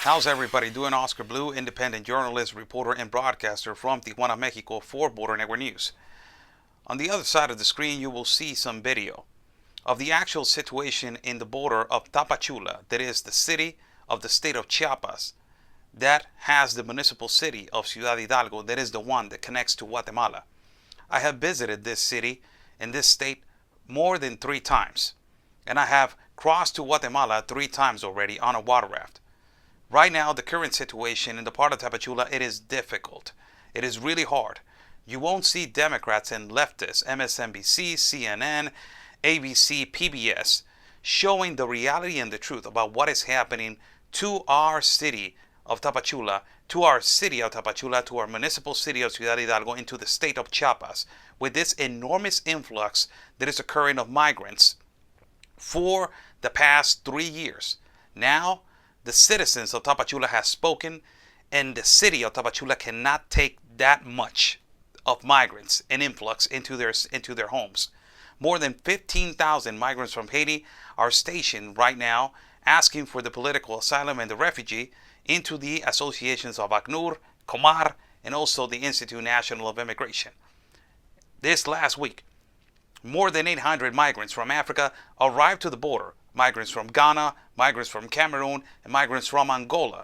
How's everybody doing? Oscar Blue, independent journalist, reporter, and broadcaster from Tijuana, Mexico for Border Network News. On the other side of the screen, you will see some video of the actual situation in the border of Tapachula, that is the city of the state of Chiapas, that has the municipal city of Ciudad Hidalgo, that is the one that connects to Guatemala. I have visited this city in this state more than 3 times, and I have crossed to Guatemala 3 times already on a water raft. Right now, the current situation in the part of Tapachula, it is difficult. It is really hard. You won't see Democrats and leftists, MSNBC, CNN, ABC, PBS, showing the reality and the truth about what is happening to our city of Tapachula, to our municipal city of Ciudad Hidalgo, into the state of Chiapas, with this enormous influx that is occurring of migrants for the past 3 years. Now, the citizens of Tapachula have spoken, and the city of Tapachula cannot take that much of migrants and influx into their homes. More than 15,000 migrants from Haiti are stationed right now, asking for the political asylum and the refugee into the associations of ACNUR, COMPARTE, and also the Institute National of Immigration. This last week, more than 800 migrants from Africa arrived to the border. Migrants from Ghana, migrants from Cameroon, and migrants from Angola.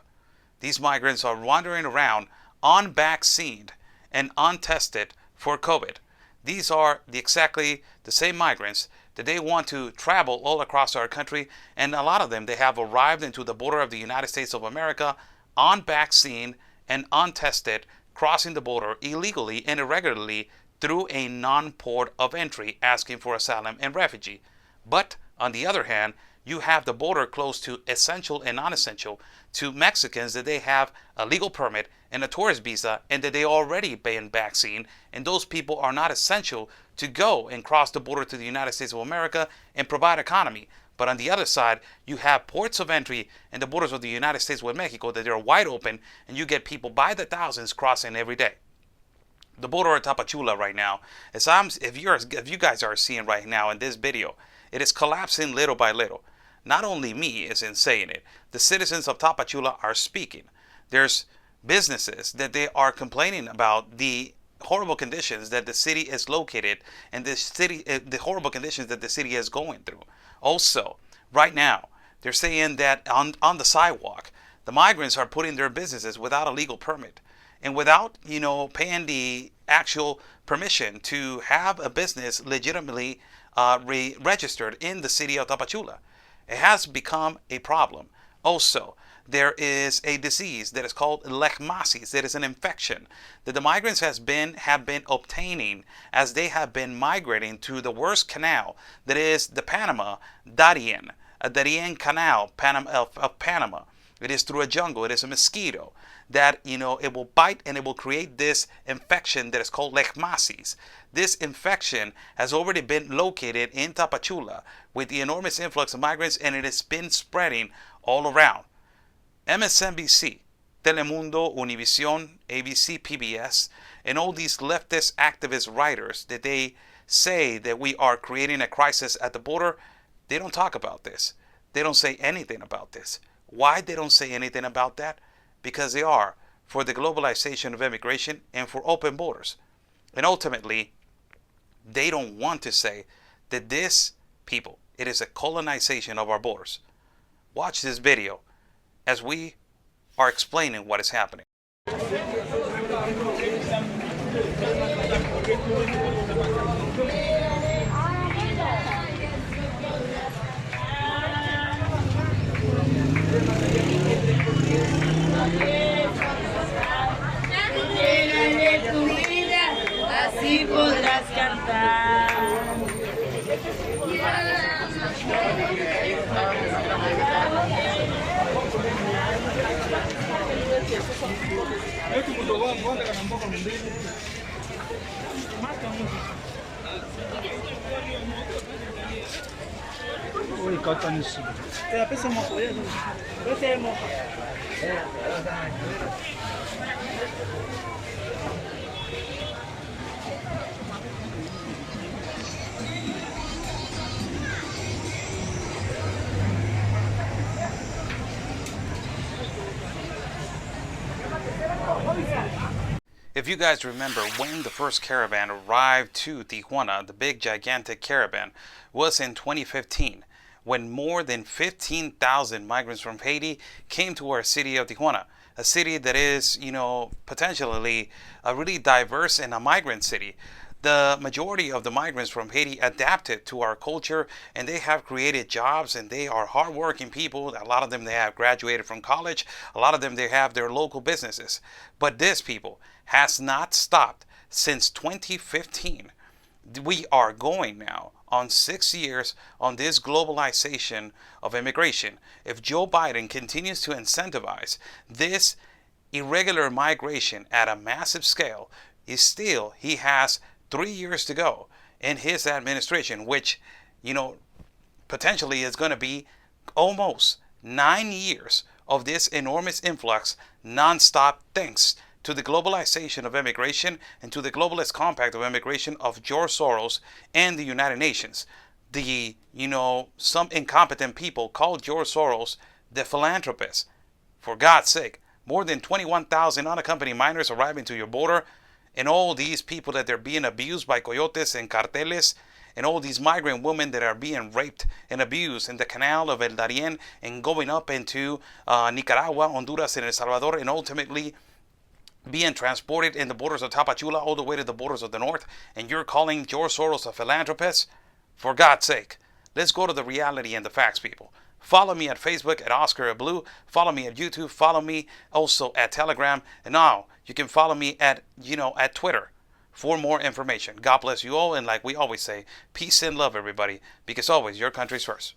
These migrants are wandering around unvaccinated and untested for COVID. These are exactly the same migrants that they want to travel all across our country, and a lot of them, they have arrived into the border of the United States of America unvaccinated and untested, crossing the border illegally and irregularly through a non-port of entry, asking for asylum and refugee. But on the other hand, you have the border closed to essential and non-essential, to Mexicans that they have a legal permit and a tourist visa, and that they already been vaccinated, and those people are not essential to go and cross the border to the United States of America and provide economy. But on the other side, you have ports of entry and the borders of the United States with Mexico that are wide open, and you get people by the thousands crossing every day. The border of Tapachula right now, if you guys are seeing right now in this video, it is collapsing little by little. Not only me isn't saying it. The citizens of Tapachula are speaking. There's businesses that they are complaining about the horrible conditions that the city is located, and the horrible conditions that the city is going through. Also, right now, they're saying that on the sidewalk, the migrants are putting their businesses without a legal permit and without, paying the actual permission to have a business legitimately registered in the city of Tapachula. It has become a problem. Also, there is a disease that is called leishmaniasis. That is an infection that the migrants have been obtaining as they have been migrating through the worst canal, that is the Darien Canal of Panama. It is through a jungle. It is a mosquito that, it will bite and it will create this infection that is called leishmaniasis. This infection has already been located in Tapachula with the enormous influx of migrants, and it has been spreading all around. MSNBC, Telemundo, Univision, ABC, PBS, and all these leftist activist writers that they say that we are creating a crisis at the border, they don't talk about this. They don't say anything about this. Why they don't say anything about that? Because they are for the globalization of immigration and for open borders. And ultimately, they don't want to say that this people, it is a colonization of our borders. Watch this video as we are explaining what is happening. Así podrás cantar. Uy, katanisi. Kaya pesa mo ko yan. Pesa mo. If you guys remember when the first caravan arrived to Tijuana, the big gigantic caravan was in 2015, when more than 15,000 migrants from Haiti came to our city of Tijuana, a city that is, potentially a really diverse and a migrant city. The majority of the migrants from Haiti adapted to our culture, and they have created jobs, and they are hardworking people. A lot of them, they have graduated from college. A lot of them, they have their local businesses. But this people has not stopped since 2015. We are going now on 6 years on this globalization of immigration. If Joe Biden continues to incentivize this irregular migration at a massive scale, he has 3 years to go in his administration, which, potentially is going to be almost 9 years of this enormous influx nonstop, thanks to the globalization of immigration and to the globalist compact of immigration of George Soros and the United Nations. Some incompetent people call George Soros the philanthropist. For God's sake, more than 21,000 unaccompanied minors arriving to your border, and all these people that they're being abused by coyotes and carteles, and all these migrant women that are being raped and abused in the canal of El Darién and going up into Nicaragua, Honduras, and El Salvador, and ultimately being transported in the borders of Tapachula all the way to the borders of the north, and you're calling George Soros a philanthropist? For God's sake, let's go to the reality and the facts, people. Follow me at Facebook at Oscar Blue. Follow me at YouTube. Follow me also at Telegram. And now you can follow me at Twitter for more information. God bless you all. And like we always say, peace and love, everybody. Because always your country's first.